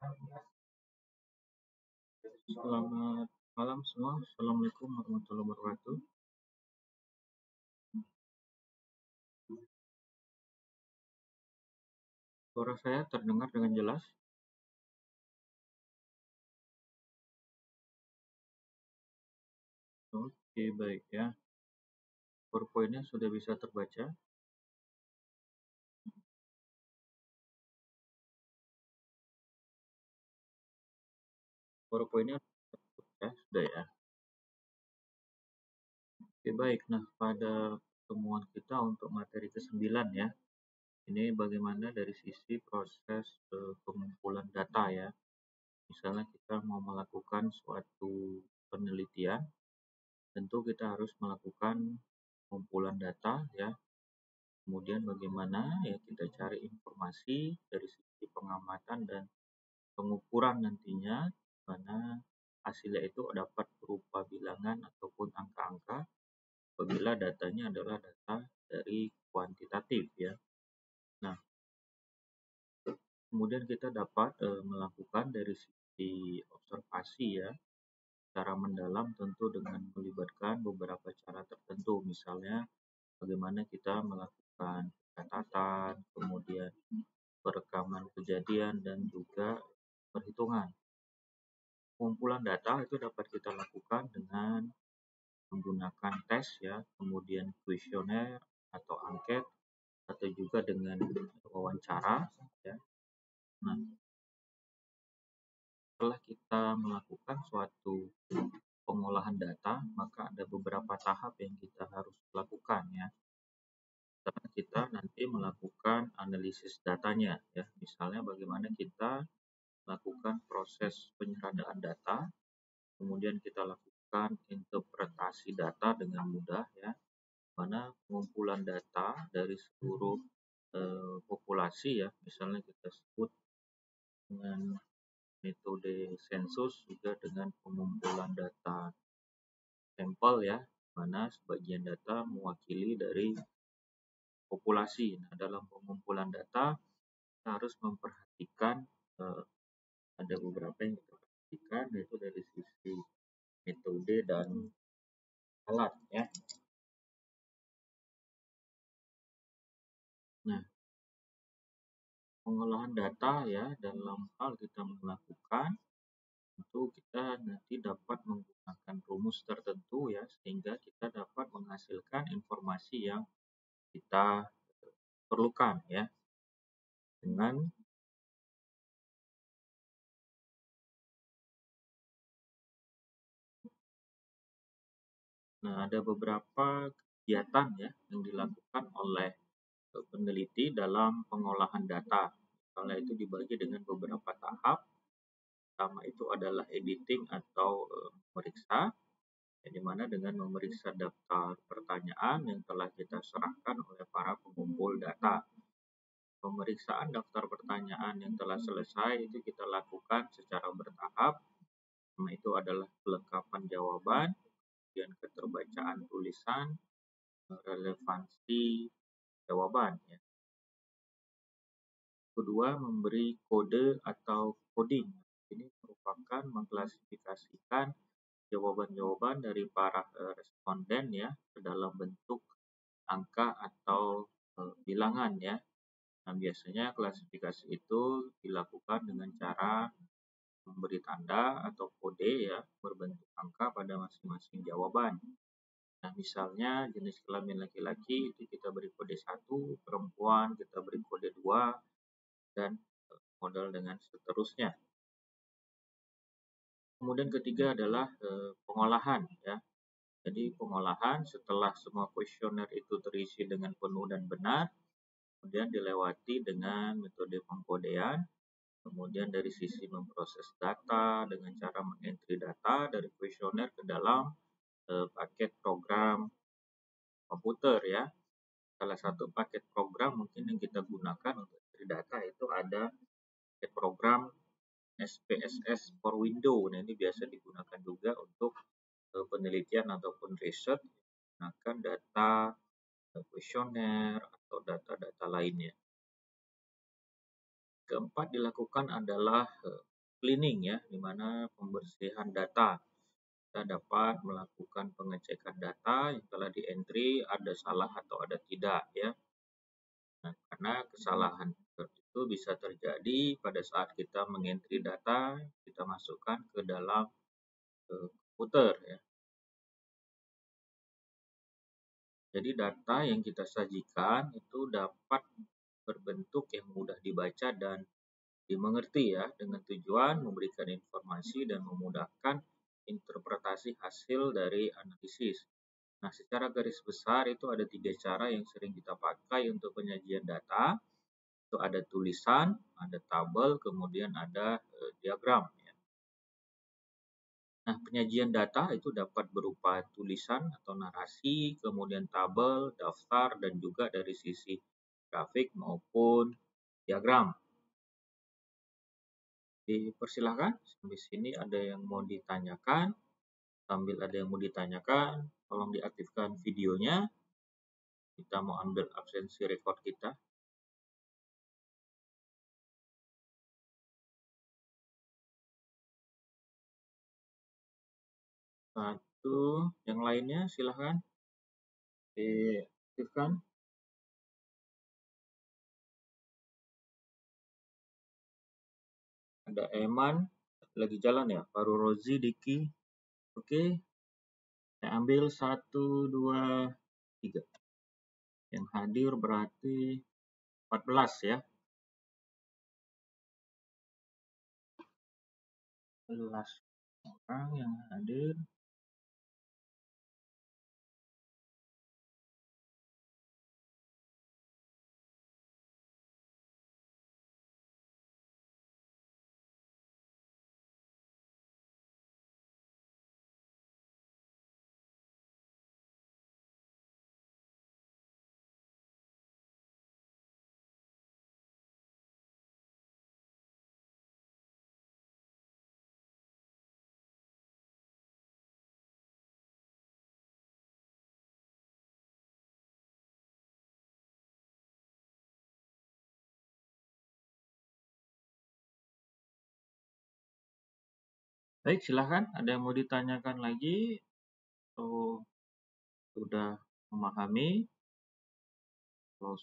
Selamat malam semua. Assalamualaikum warahmatullahi wabarakatuh. Suara saya terdengar dengan jelas? Oke, baik ya. PowerPoint-nya sudah bisa terbaca? PowerPoint-nya ya, sudah ya. Oke, baik. Nah, pada pertemuan kita untuk materi ke-9 ya. Ini bagaimana dari sisi proses pengumpulan data ya. Misalnya kita mau melakukan suatu penelitian, tentu kita harus melakukan pengumpulan data ya. Kemudian bagaimana ya kita cari informasi dari sisi pengamatan dan pengukuran nantinya, mana hasilnya itu dapat berupa bilangan ataupun angka-angka apabila datanya adalah data dari kuantitatif ya. Nah, kemudian kita dapat melakukan dari sisi observasi ya, secara mendalam tentu dengan melibatkan beberapa cara tertentu, misalnya bagaimana kita melakukan catatan, kemudian perekaman kejadian dan juga perhitungan. Pengumpulan data itu dapat kita lakukan dengan menggunakan tes ya, kemudian kuesioner atau angket, atau juga dengan wawancara ya. Nah, setelah kita melakukan suatu pengolahan data, maka ada beberapa tahap yang kita harus lakukan ya. Karena kita nanti melakukan analisis datanya ya. Misalnya bagaimana kita melakukan proses penyerataan data, kemudian kita lakukan interpretasi data dengan mudah ya, mana pengumpulan data dari seluruh populasi ya, misalnya kita sebut dengan metode sensus, juga dengan pengumpulan data sampel ya, mana sebagian data mewakili dari populasi. Nah, dalam pengumpulan data kita harus memperhatikan ada beberapa yang kita perhatikan, yaitu dari sisi metode dan alat ya. Nah, pengolahan data ya, dalam hal kita melakukan, tentu kita nanti dapat menggunakan rumus tertentu ya, sehingga kita dapat menghasilkan informasi yang kita perlukan ya. Ada beberapa kegiatan ya yang dilakukan oleh peneliti dalam pengolahan data. Misalnya itu dibagi dengan beberapa tahap. Pertama itu adalah editing atau memeriksa, di mana dengan memeriksa daftar pertanyaan yang telah kita serahkan oleh para pengumpul data. Pemeriksaan daftar pertanyaan yang telah selesai itu kita lakukan secara bertahap. Pertama itu adalah kelengkapan jawaban, kemudian keterbacaan tulisan, relevansi jawaban. Ya. Kedua, memberi kode atau coding. Ini merupakan mengklasifikasikan jawaban-jawaban dari para responden ya ke dalam bentuk angka atau bilangan ya. Nah, biasanya klasifikasi itu dilakukan dengan cara memberi tanda atau kode ya berbentuk angka pada masing-masing jawaban. Nah, misalnya jenis kelamin laki-laki itu kita beri kode 1, perempuan kita beri kode 2, dan model dengan seterusnya. Kemudian ketiga adalah pengolahan ya. Jadi pengolahan setelah semua kuesioner itu terisi dengan penuh dan benar, kemudian dilewati dengan metode pengkodean, kemudian dari sisi memproses data dengan cara mengentry data dari kuesioner ke dalam paket program komputer ya. Salah satu paket program mungkin yang kita gunakan untuk entry data itu ada paket program SPSS for Windows. Nah, ini biasa digunakan juga untuk penelitian ataupun riset menggunakan data kuesioner atau data-data lainnya. Keempat dilakukan adalah cleaning ya, di mana pembersihan data. Kita dapat melakukan pengecekan data yang telah di-entry ada salah atau ada tidak ya. Nah, karena kesalahan itu bisa terjadi pada saat kita mengentry data, kita masukkan ke dalam komputer ya. Jadi data yang kita sajikan itu dapat berbentuk yang mudah dibaca dan dimengerti ya, dengan tujuan memberikan informasi dan memudahkan interpretasi hasil dari analisis. Nah, secara garis besar itu ada 3 cara yang sering kita pakai untuk penyajian data. Itu ada tulisan, ada tabel, kemudian ada diagram ya. Nah, penyajian data itu dapat berupa tulisan atau narasi, kemudian tabel, daftar, dan juga dari sisi grafik maupun diagram. Dipersilahkan, sampai sini ada yang mau ditanyakan. Sambil ada yang mau ditanyakan, tolong diaktifkan videonya. Kita mau ambil absensi record kita. Satu, yang lainnya silahkan diaktifkan. Ada Eman, lagi jalan ya, Faru Rozi, Diki. Oke, saya ambil 1, 2, 3. Yang hadir berarti 14 ya. 14 orang yang hadir. Baik, silahkan. Ada yang mau ditanyakan lagi atau sudah memahami? Kalau